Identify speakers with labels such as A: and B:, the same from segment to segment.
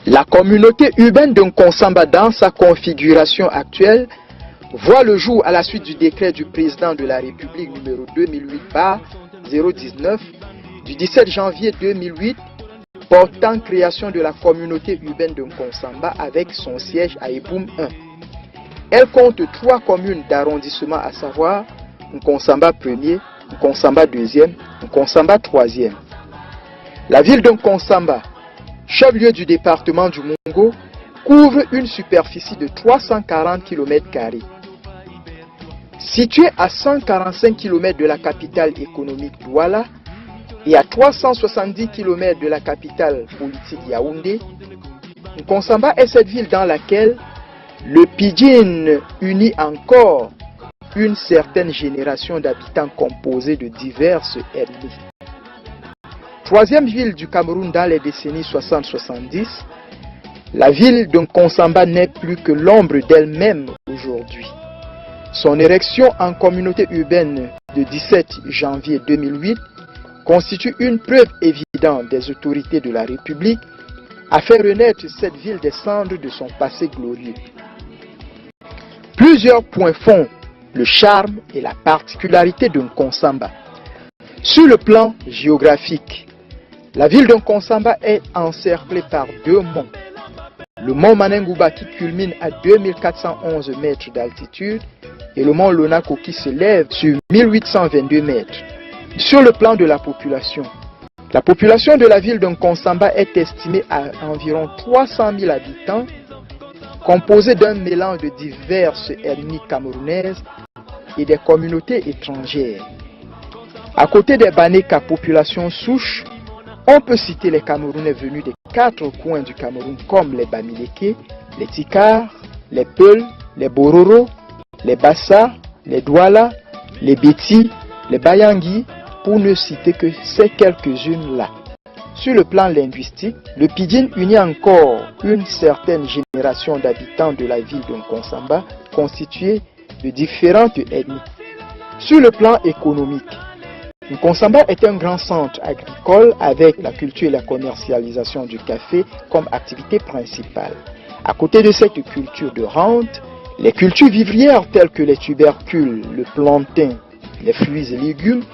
A: La communauté urbaine de Nkonsamba dans sa configuration actuelle voit le jour à la suite du décret du président de la République numéro 2008/019 du 17 janvier 2008 portant création de la communauté urbaine de Nkonsamba avec son siège à Eboum 1. Elle compte 3 communes d'arrondissement, à savoir Nkonsamba 1er, Nkonsamba 2e, Nkonsamba 3e. La ville de Nkonsamba, chef-lieu du département du Mungo, couvre une superficie de 340 km². Située à 145 km de la capitale économique Douala et à 370 km de la capitale politique Yaoundé, Nkonsamba est cette ville dans laquelle le Pidgin unit encore une certaine génération d'habitants composés de diverses ethnies. Troisième ville du Cameroun dans les décennies 60-70, la ville de Nkonsamba n'est plus que l'ombre d'elle-même aujourd'hui. Son érection en communauté urbaine de 17 janvier 2008 constitue une preuve évidente des autorités de la République à faire renaître cette ville des cendres de son passé glorieux. Plusieurs points font le charme et la particularité de Nkonsamba. Sur le plan géographique, la ville de Nkonsamba est encerclée par 2 monts. Le mont Manengouba qui culmine à 2411 mètres d'altitude et le mont Lonako qui se lève sur 1822 mètres. Sur le plan de la population de la ville de Nkonsamba est estimée à environ 300 000 habitants, composée d'un mélange de diverses ethnies camerounaises et des communautés étrangères. À côté des Banéka, population souche, on peut citer les Camerounais venus des 4 coins du Cameroun comme les Bamileke, les Tikars, les Peuls, les Bororo, les Bassa, les Douala, les Beti, les Bayangui, pour ne citer que ces quelques-unes-là. Sur le plan linguistique, le Pidgin unit encore une certaine génération d'habitants de la ville de Nkonsamba constituée de différentes ethnies. Sur le plan économique, Nkonsamba est un grand centre agricole avec la culture et la commercialisation du café comme activité principale. À côté de cette culture de rente, les cultures vivrières telles que les tubercules, le plantain, les fruits et légumes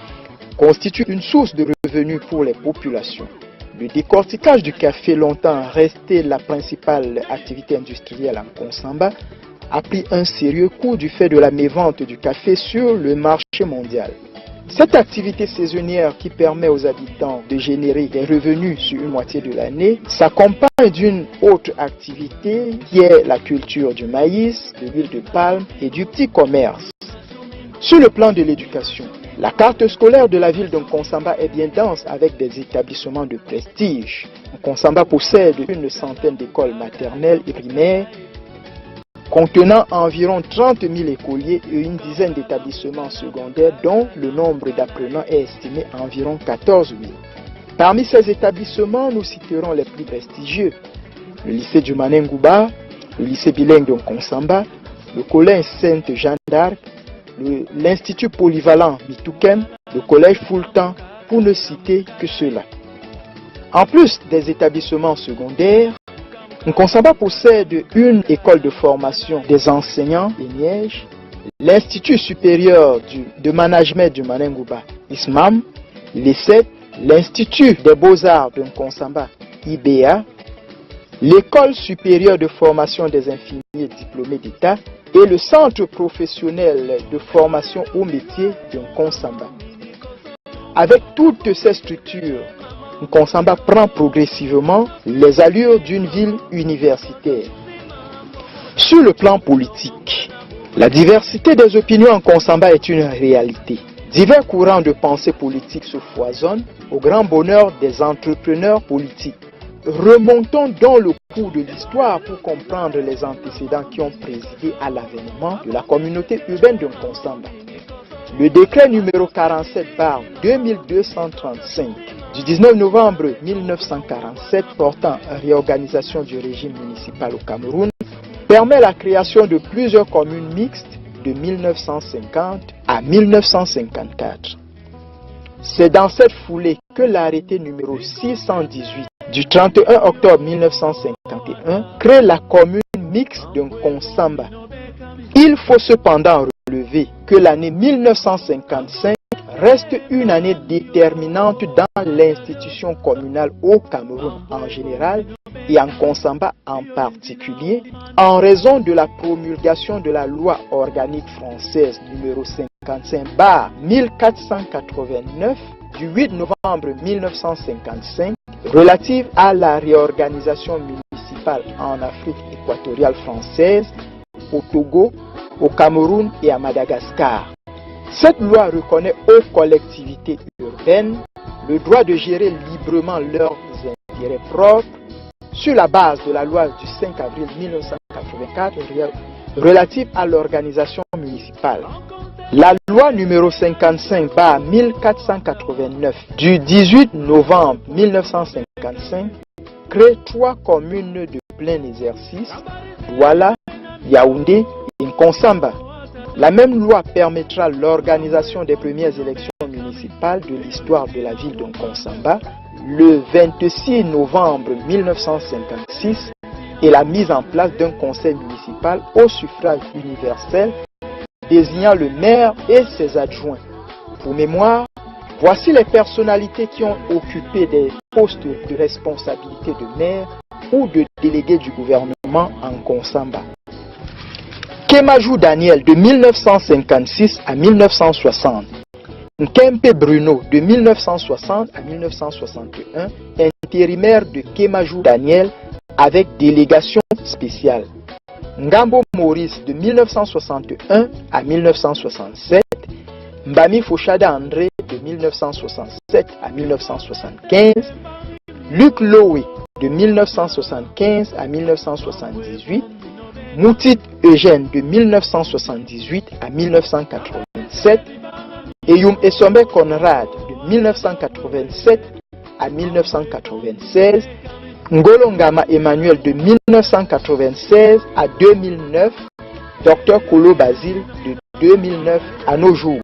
A: constituent une source de revenus pour les populations. Le décortiquage du café, longtemps resté la principale activité industrielle en Nkonsamba, a pris un sérieux coup du fait de la mévente du café sur le marché mondial. Cette activité saisonnière qui permet aux habitants de générer des revenus sur une moitié de l'année s'accompagne d'une autre activité qui est la culture du maïs, de l'huile de palme et du petit commerce. Sur le plan de l'éducation, la carte scolaire de la ville de Nkonsamba est bien dense avec des établissements de prestige. Nkonsamba possède une centaine d'écoles maternelles et primaires contenant environ 30 000 écoliers et une dizaine d'établissements secondaires dont le nombre d'apprenants est estimé à environ 14 000. Parmi ces établissements, nous citerons les plus prestigieux: le lycée du Manengouba, le lycée bilingue de Nkonsamba, le collège Sainte-Jeanne d'Arc, l'institut polyvalent Mitoukem, le collège Foultan, pour ne citer que ceux-là. En plus des établissements secondaires, Nkonsamba possède une école de formation des enseignants et Niège, l'Institut supérieur de management du Manengouba, ISMAM, l'ESSET, l'Institut des beaux-arts de Nkonsamba, IBA, l'École supérieure de formation des infirmiers diplômés d'État et le Centre professionnel de formation au métier de Nkonsamba. Avec toutes ces structures, Nkonsamba prend progressivement les allures d'une ville universitaire. Sur le plan politique, la diversité des opinions en Nkonsamba est une réalité. Divers courants de pensée politique se foisonnent au grand bonheur des entrepreneurs politiques. Remontons dans le cours de l'histoire pour comprendre les antécédents qui ont présidé à l'avènement de la communauté urbaine de Nkonsamba. Le décret numéro 47/2235 du 19 novembre 1947 portant réorganisation du régime municipal au Cameroun permet la création de plusieurs communes mixtes de 1950 à 1954. C'est dans cette foulée que l'arrêté numéro 618 du 31 octobre 1951 crée la commune mixte de Nkonsamba. Il faut cependant relever que l'année 1955 reste une année déterminante dans l'institution communale au Cameroun en général et en Nkonsamba en particulier, en raison de la promulgation de la loi organique française numéro 55/1489 du 8 novembre 1955 relative à la réorganisation municipale en Afrique équatoriale française, au Togo, au Cameroun et à Madagascar. Cette loi reconnaît aux collectivités urbaines le droit de gérer librement leurs intérêts propres sur la base de la loi du 5 avril 1984 relative à l'organisation municipale. La loi numéro 55/1489 du 18 novembre 1955 crée 3 communes de plein exercice, Douala, Yaoundé et Nkonsamba. La même loi permettra l'organisation des premières élections municipales de l'histoire de la ville de Nkonsamba le 26 novembre 1956 et la mise en place d'un conseil municipal au suffrage universel désignant le maire et ses adjoints. Pour mémoire, voici les personnalités qui ont occupé des postes de responsabilité de maire ou de délégué du gouvernement en Nkonsamba. Kemajou Daniel de 1956 à 1960. Nkempe Bruno de 1960 à 1961, intérimaire de Kemajou Daniel avec délégation spéciale. Ngambo Maurice de 1961 à 1967. Mbami Fouchada André de 1967 à 1975. Luc Lowe de 1975 à 1978. Moutit Eugène de 1978 à 1987 et Youm Esombe Conrad de 1987 à 1996, Ngolongama Emmanuel de 1996 à 2009, Dr Kolo Basile de 2009 à nos jours.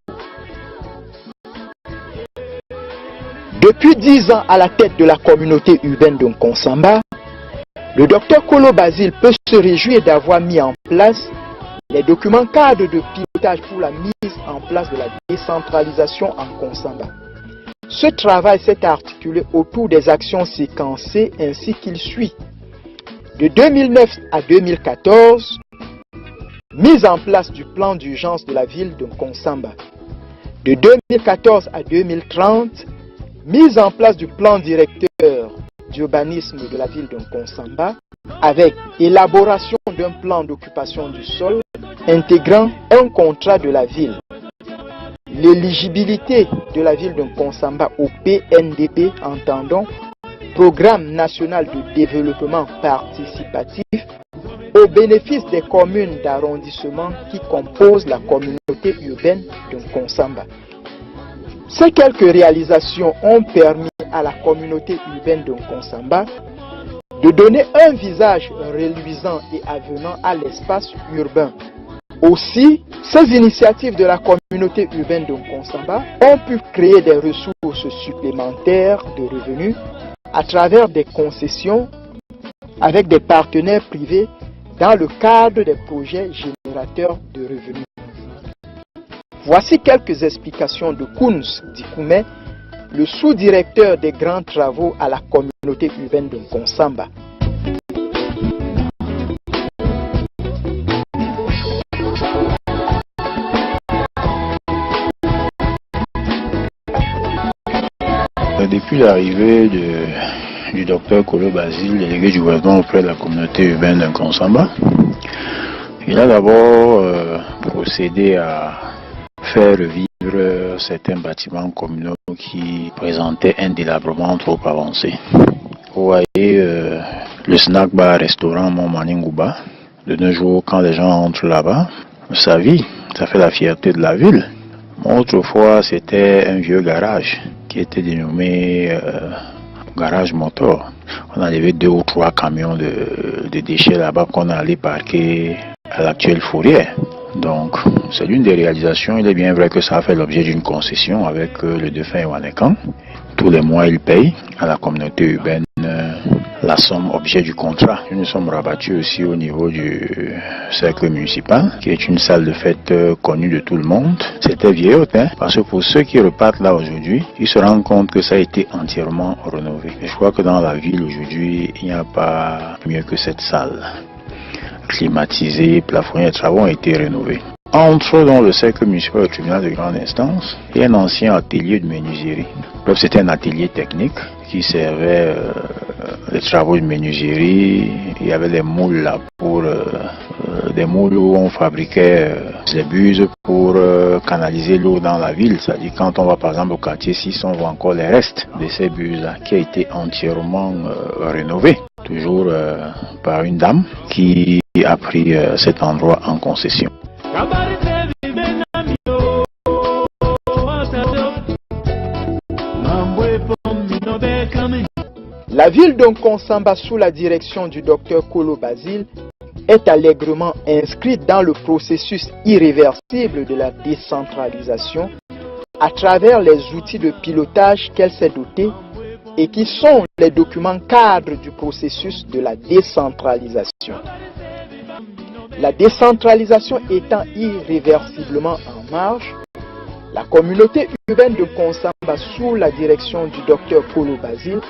A: Depuis 10 ans à la tête de la communauté urbaine de Nkonsamba, le docteur Kolo Basile peut se réjouir d'avoir mis en place les documents cadres de pilotage pour la mise en place de la décentralisation en Nkonsamba. Ce travail s'est articulé autour des actions séquencées ainsi qu'il suit. De 2009 à 2014, mise en place du plan d'urgence de la ville de Nkonsamba. De 2014 à 2030, mise en place du plan directeur d'urbanisme de la ville de Nkonsamba avec élaboration d'un plan d'occupation du sol intégrant un contrat de la ville. L'éligibilité de la ville de Nkonsamba au PNDP, entendons Programme national de développement participatif, au bénéfice des communes d'arrondissement qui composent la communauté urbaine de Nkonsamba. Ces quelques réalisations ont permis à la communauté urbaine de Nkonsamba de donner un visage reluisant et avenant à l'espace urbain. Aussi, ces initiatives de la communauté urbaine de Nkonsamba ont pu créer des ressources supplémentaires de revenus à travers des concessions avec des partenaires privés dans le cadre des projets générateurs de revenus. Voici quelques explications de Kounous Dikoumé, le sous-directeur des grands travaux à la communauté urbaine de Nkonsamba.
B: Depuis l'arrivée du docteur Kolo Basile, délégué du gouvernement auprès de la communauté urbaine de Nkonsamba, il a d'abord procédé à faire revivre certains bâtiments communaux qui présentaient un délabrement trop avancé. Vous voyez le snack bar restaurant Montmaningouba. De nos jours, quand les gens entrent là-bas, ça vit, ça fait la fierté de la ville. Autrefois, c'était un vieux garage qui était dénommé garage moteur. On avait 2 ou 3 camions de déchets là-bas qu'on allait parquer à l'actuelle fourrière. Donc, c'est l'une des réalisations. Il est bien vrai que ça a fait l'objet d'une concession avec le défunt Ewanekan. Tous les mois, il paye à la communauté urbaine la somme objet du contrat. Nous nous sommes rabattus aussi au niveau du cercle municipal, qui est une salle de fête connue de tout le monde. C'était vieillotte, parce que pour ceux qui repartent là aujourd'hui, ils se rendent compte que ça a été entièrement rénové. Et je crois que dans la ville aujourd'hui, il n'y a pas mieux que cette salle. Climatisée, plafonnée, les travaux ont été rénovés. Entre dans le cercle municipal au tribunal de grande instance et un ancien atelier de menuiserie. Donc c'était un atelier technique qui servait les travaux de menuiserie. Il y avait des moules là pour des moules où on fabriquait des buses pour canaliser l'eau dans la ville. C'est-à-dire quand on va par exemple au quartier 6, on voit encore les restes de ces buses là qui a été entièrement rénové. Toujours par une dame qui a pris cet endroit en concession.
A: La ville d'Nkonsamba, sous la direction du docteur Kolo Basile, est allègrement inscrite dans le processus irréversible de la décentralisation à travers les outils de pilotage qu'elle s'est dotée et qui sont les documents cadres du processus de la décentralisation. La décentralisation étant irréversiblement en marche, la communauté urbaine de Nkonsamba, sous la direction du docteur Kolo Basile,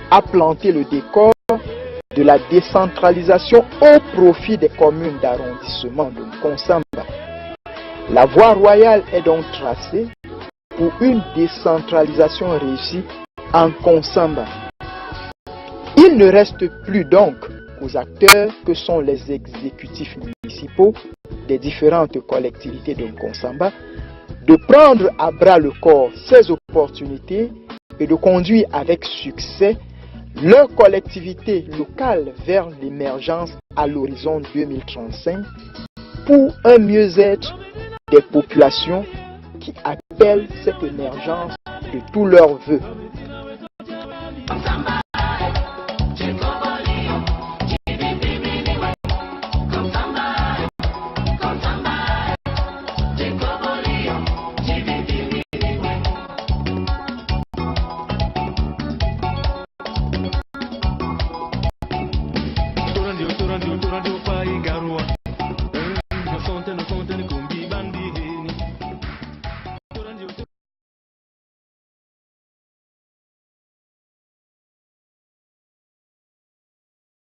A: a planté le décor de la décentralisation au profit des communes d'arrondissement de Nkonsamba. La voie royale est donc tracée pour une décentralisation réussie en Nkonsamba. Il ne reste plus donc aux acteurs que sont les exécutifs municipaux des différentes collectivités de Nkonsamba de prendre à bras le corps ces opportunités et de conduire avec succès leur collectivité locale vers l'émergence à l'horizon 2035 pour un mieux-être des populations qui appellent cette émergence de tous leurs vœux.